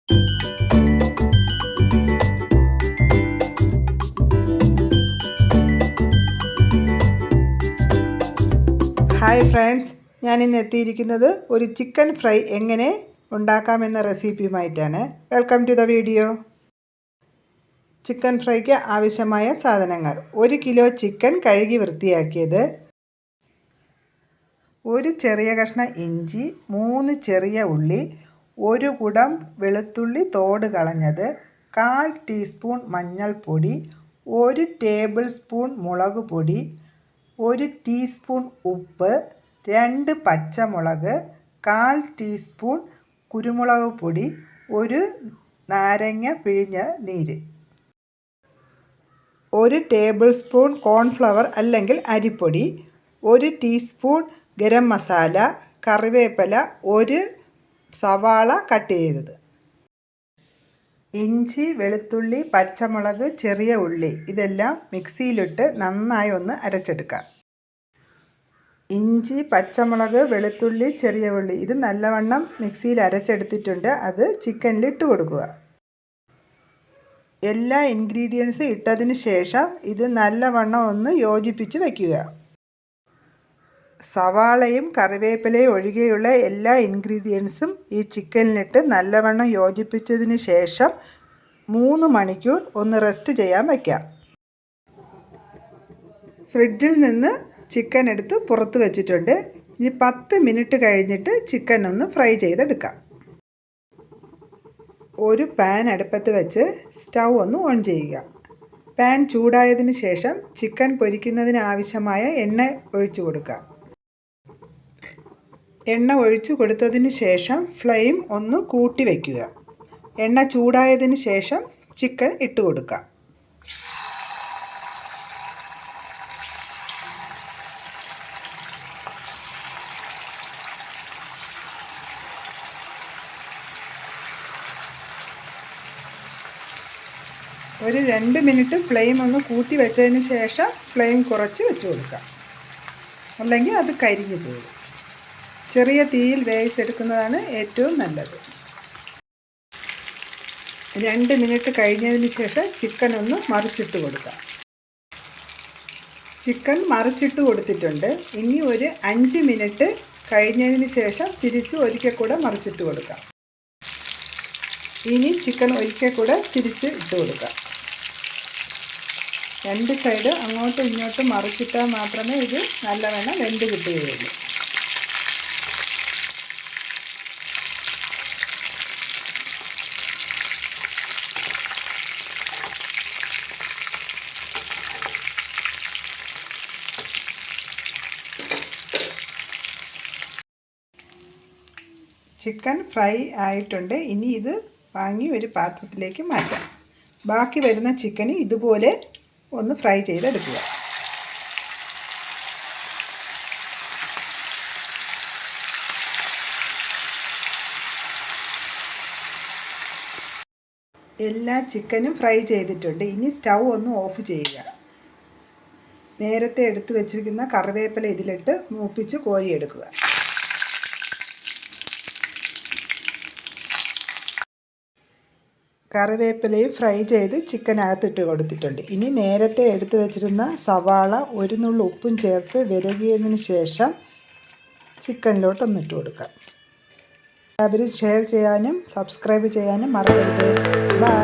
Hi friends, ഞാനിന്ന് എത്തിയിരിക്കുന്നത് ഒരു ചിക്കൻ ഫ്രൈ എങ്ങനെ ഉണ്ടാക്കാമെന്ന റെസിപ്പിയുമായിട്ടാണ്. Welcome to the video. Chicken ഫ്രൈക്ക് ആവശ്യമായ സാധനങ്ങൾ: 1 കിലോ ചിക്കൻ കഴുകി വൃത്തിയാക്കിയത്, ഒരു ചെറിയ കഷ്ണം ഇഞ്ചി, 3 ചെറിയ ഉള്ളി, 1 കുടം വെളുത്തുള്ളി തോട് കളഞ്ഞത്, 1/4 ടീസ്പൂൺ മഞ്ഞൾപ്പൊടി, 1 ടേബിൾ സ്പൂൺ മുളക് പൊടി, 1 ടീസ്പൂൺ ഉപ്പ്, 2 പച്ചമുളക്, 1/4 ടീസ്പൂൺ കുരുമുളക് പൊടി, 1 നാരങ്ങ പിഴിഞ്ഞ നീര്, 1 ടേബിൾ സ്പൂൺ കോൺഫ്ലവർ അല്ലെങ്കിൽ അരിപ്പൊടി, 1 ടീസ്പൂൺ ഗരം മസാല, കറിവേപ്പില, 1 സവാള കട്ട് ചെയ്തത്. ഇഞ്ചി, വെളുത്തുള്ളി, പച്ചമുളക്, ചെറിയ ഉള്ളി ഇതെല്ലാം മിക്സിയിലിട്ട് നന്നായി ഒന്ന് അരച്ചെടുക്കാം. ഇഞ്ചി, പച്ചമുളക്, വെളുത്തുള്ളി, ചെറിയ ഉള്ളി ഇത് നല്ലവണ്ണം മിക്സിയിൽ അരച്ചെടുത്തിട്ടുണ്ട്. അത് ചിക്കനിൽ ഇട്ട് കൊടുക്കുക. എല്ലാ ഇൻഗ്രീഡിയൻസും ഇട്ടതിന് ശേഷം ഇത് നല്ലവണ്ണം ഒന്ന് യോജിപ്പിച്ച് വയ്ക്കുക. സവാളയും കറിവേപ്പിലയും ഒഴികെയുള്ള എല്ലാ ഇൻഗ്രീഡിയൻസും ഈ ചിക്കനിലിട്ട് നല്ലവണ്ണം യോജിപ്പിച്ചതിന് ശേഷം 3 മണിക്കൂർ ഒന്ന് റെസ്റ്റ് ചെയ്യാൻ വയ്ക്കാം. ഫ്രിഡ്ജിൽ നിന്ന് ചിക്കൻ എടുത്ത് പുറത്ത് വെച്ചിട്ടുണ്ട്. ഇനി 10 മിനിറ്റ് കഴിഞ്ഞിട്ട് ചിക്കൻ ഒന്ന് ഫ്രൈ ചെയ്തെടുക്കാം. ഒരു പാൻ അടുപ്പത്ത് വെച്ച് സ്റ്റൗ ഒന്ന് ഓൺ ചെയ്യുക. പാൻ ചൂടായതിന് ശേഷം ചിക്കൻ പൊരിക്കുന്നതിന് ആവശ്യമായ എണ്ണ ഒഴിച്ചു കൊടുക്കുക. എണ്ണ ഒഴിച്ചു കൊടുത്തതിന് ശേഷം ഫ്ലെയിം ഒന്ന് കൂട്ടി വയ്ക്കുക. എണ്ണ ചൂടായതിന് ശേഷം ചിക്കൻ ഇട്ട് കൊടുക്കുക. ഒരു 2 മിനിറ്റ് ഫ്ലെയിം ഒന്ന് കൂട്ടി വെച്ചതിന് ശേഷം ഫ്ലെയിം കുറച്ച് വെച്ച് കൊടുക്കുക, അല്ലെങ്കിൽ അത് കരിഞ്ഞു പോകും. ചെറിയ തീയിൽ വേവിച്ചെടുക്കുന്നതാണ് ഏറ്റവും നല്ലത്. 2 മിനിറ്റ് കഴിഞ്ഞതിന് ശേഷം ചിക്കൻ ഒന്ന് മറിച്ചിട്ട് കൊടുക്കാം. ചിക്കൻ മറിച്ചിട്ട് കൊടുത്തിട്ടുണ്ട്. ഇനി ഒരു 5 മിനിറ്റ് കഴിഞ്ഞതിന് ശേഷം തിരിച്ച് ഒരിക്കൽ കൂടെ മറിച്ചിട്ട് കൊടുക്കാം. ഇനി ചിക്കൻ ഒരിക്കൽ കൂടെ തിരിച്ച് ഇട്ട് കൊടുക്കാം. 2 സൈഡ് അങ്ങോട്ടും ഇങ്ങോട്ടും മറിച്ചിട്ടാൽ മാത്രമേ ഇത് നല്ലവണ്ണം വെന്ത് കിട്ടുകയുള്ളൂ. ചിക്കൻ ഫ്രൈ ആയിട്ടുണ്ട്. ഇനി ഇത് വാങ്ങി ഒരു പാത്രത്തിലേക്ക് മാറ്റാം. ബാക്കി വരുന്ന ചിക്കന് ഇതുപോലെ ഒന്ന് ഫ്രൈ ചെയ്തെടുക്കുക. എല്ലാ ചിക്കനും ഫ്രൈ ചെയ്തിട്ടുണ്ട്. ഇനി സ്റ്റൗ ഒന്ന് ഓഫ് ചെയ്യുക. നേരത്തെ എടുത്തു വെച്ചിരിക്കുന്ന കറിവേപ്പില ഇതിലിട്ട് മൂപ്പിച്ച് കോരിയെടുക്കുക. കറിവേപ്പിലയും ഫ്രൈ ചെയ്ത് ചിക്കനകത്തിട്ട് കൊടുത്തിട്ടുണ്ട്. ഇനി നേരത്തെ എടുത്തു വെച്ചിരുന്ന സവാള, 1 നുള്ളി ഉപ്പും ചേർത്ത് വിരകിയതിന് ശേഷം ചിക്കനിലോട്ടൊന്നിട്ട് കൊടുക്കാം. എല്ലാവരും ഷെയർ ചെയ്യാനും സബ്സ്ക്രൈബ് ചെയ്യാനും മറക്കരുത്. ബൈ.